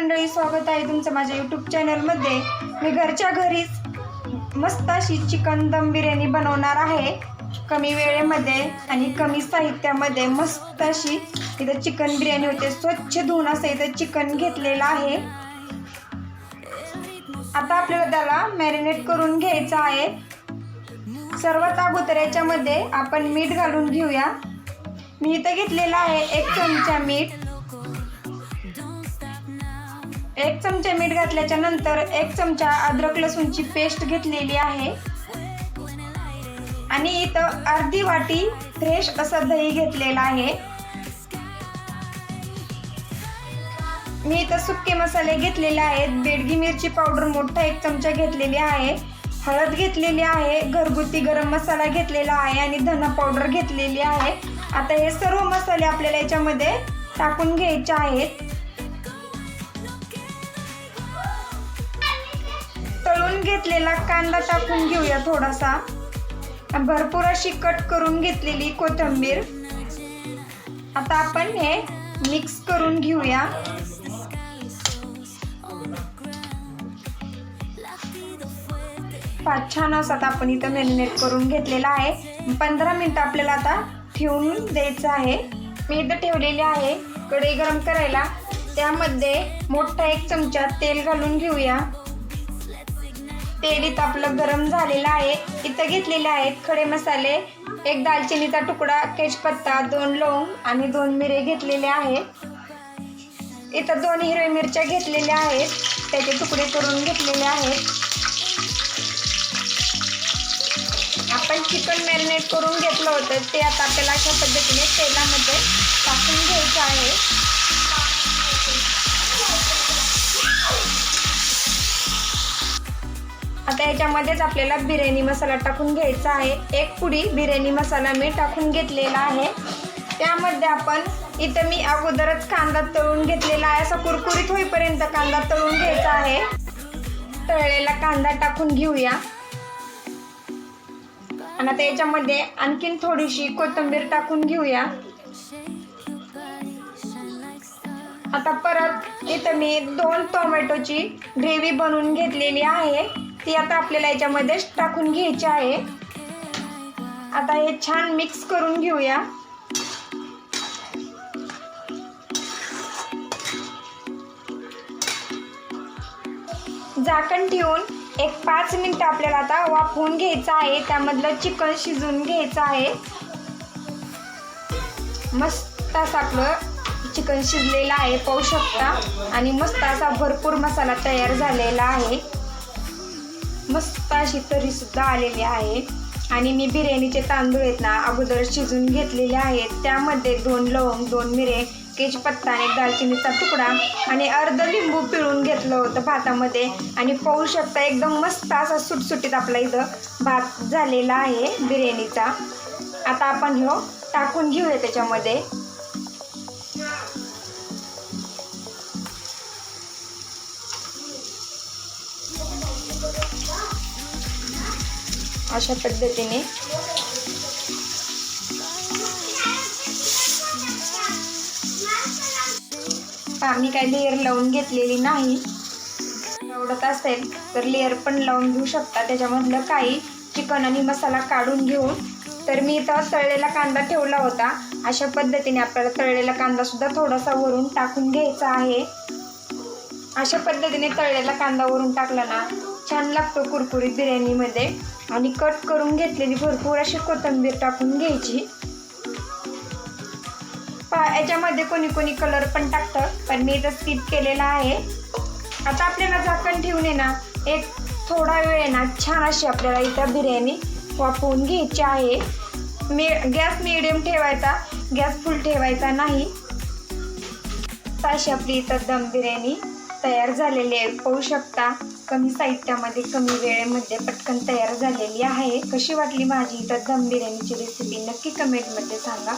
मंडळी, स्वागत आहे तुमचं माझ्या यूट्यूब चॅनलमध्ये। मी घरच्या घरीच मस्त अशी चिकन दम बिर्याणी बनवणार आहे, कमी वेळेमध्ये आणि कमी साहित्यामध्ये। मस्त अशी इथं चिकन बिर्याणी होते। स्वच्छ धुवून असं इथं चिकन घेतलेलं आहे। आता आपल्याला त्याला मॅरिनेट करून घ्यायचं आहे। सर्वात अगोदर याच्यामध्ये आपण मीठ घालून घेऊया। मी इथं घेतलेलं आहे 1 चमचा मीठ। 1 चमचा मीठ घातल्याच्या नंतर 1 चमचा अद्रक लसूणची पेस्ट घेतलेली आहे आणि इथं अर्धी वाटी फ्रेश असं दही घेतलेलं आहे। मी इथं सुके मसाले घेतलेले आहेत। बेडगी मिरची पावडर मोठा 1 चमचा घेतलेली आहे। हळद घेतलेली आहे, घरगुती गरम मसाला घेतलेला आहे आणि धना पावडर घेतलेली आहे। आता हे सर्व मसाले आपल्याला याच्यामध्ये टाकून घ्यायचे आहेत। तळून घेतलेला कांदा टाकून घेऊया थोडासा। भरपूर अशी कट करून घेतलेली कोथिंबीर। आता आपण हे मिक्स करून घेऊया। छान असं आपण इथं मॅरिनेट करून घेतलेला आहे। 15 मिनिटं आपल्याला आता ठेवून द्यायचं आहे। मी इथं ठेवलेली आहे कढई गरम करायला। त्यामध्ये मोठा 1 चमचा तेल घालून घेऊया। तेल इथं आपलं गरम झालेलं आहे। इथं घेतलेले आहेत खडे मसाले, 1 दालचिनीचा तुकडा, तेजपत्ता, 2 लवंग आणि 2 मिरे घेतलेले आहेत। इथं 2 हिरव्या मिरच्या घेतलेल्या आहेत, त्याचे तुकडे करून घेतलेले आहेत। आपण चिकन मॅरिनेट करून घेतलं होतं ते आता आपल्याला अशा पद्धतीने तेलामध्ये टाकून घ्यायचं आहे। आता याच्यामध्येच आपल्याला बिर्याणी मसाला टाकून घ्यायचा आहे। 1 पुडी बिर्याणी मसाला मी टाकून घेतलेला आहे। त्यामध्ये आपण इथं मी अगोदरच कांदा तळून घेतलेला आहे। असा कुरकुरीत होईपर्यंत कांदा तळून घ्यायचा आहे। तळलेला कांदा टाकून घेऊया आणि आता याच्यामध्ये आणखीन थोडीशी कोथिंबीर टाकून घेऊया। आता परत इथं मी 2 टोमॅटोची ग्रेव्ही बनवून घेतलेली आहे, ती आता आपल्याला याच्यामध्ये टाकून घ्यायची आहे। आता हे छान मिक्स करून घेऊया। झाकण ठेवून 5 मिनिटं आपल्याला आता वाफवून घ्यायचं आहे। त्यामधलं चिकन शिजवून घ्यायचं आहे। मस्त असं आपलं चिकन शिजलेलं आहे, पाहू शकता। आणि मस्त असा भरपूर मसाला तयार झालेला आहे। मस्त अशी तरी सुद्धा आलेली आहे। आणि मी बिर्याणीचे तांदूळ आहेत ना अगोदर शिजून घेतलेले आहेत। त्यामध्ये 2 लवंग, 2 मिरे, तेजपत्ता आणि दालचिनीचा तुकडा आणि अर्ध लिंबू पिळून घेतलं होतं भातामध्ये। आणि पाहू शकता एकदम मस्त असा सुटसुटीत आपला इथं भात झालेला आहे बिर्याणीचा। आता आपण ह्यो टाकून घेऊया त्याच्यामध्ये। अशा पद्धतीने मी काही लेअर लावून घेतलेली नाही। आवडत असेल तर लेअर पण लावून घेऊ शकता, त्याच्यामधलं काही चिकन आणि मसाला काढून घेऊन। तर मी इथं तळलेला कांदा ठेवला होता। अशा पद्धतीने आपल्याला तळलेला कांदा सुद्धा थोडासा वरून टाकून घ्यायचा आहे। अशा पद्धतीने तळलेला कांदा वरून टाकला ना छान लागतो कुरकुरीत बिर्याणीमध्ये। आणि कट करून घेतलेली भरपूर अशी कोथिंबीर टाकून घ्यायची। याच्यामध्ये कोणी कलर पण टाकतं, पण मी इथं स्किप केलेला आहे। आता आपल्याला झाकण ठेवून ना थोडा वेळ ना छान अशी आपल्याला इथं बिर्याणी वाफवून घ्यायची आहे। गॅस मीडियम ठेवायचा, गॅस फुल ठेवायचा नाही। अशी आपली इथं दम बिर्याणी तयार झालेली आहे, पाहू शकता। कमी साहित्यामध्ये कमी वेळेमध्ये पटकन तयार झालेली आहे। कशी वाटली माझी इथं दम बिर्याणीची रेसिपी नक्की कमेंटमध्ये सांगा।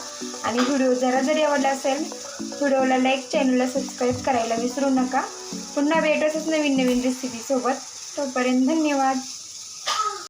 आणि व्हिडिओ जरी आवडला असेल व्हिडिओला लाईक, चॅनलला सबस्क्राईब करायला विसरू नका। पुन्हा भेटूच नवीन रेसिपी सोबत। तोपर्यंत धन्यवाद।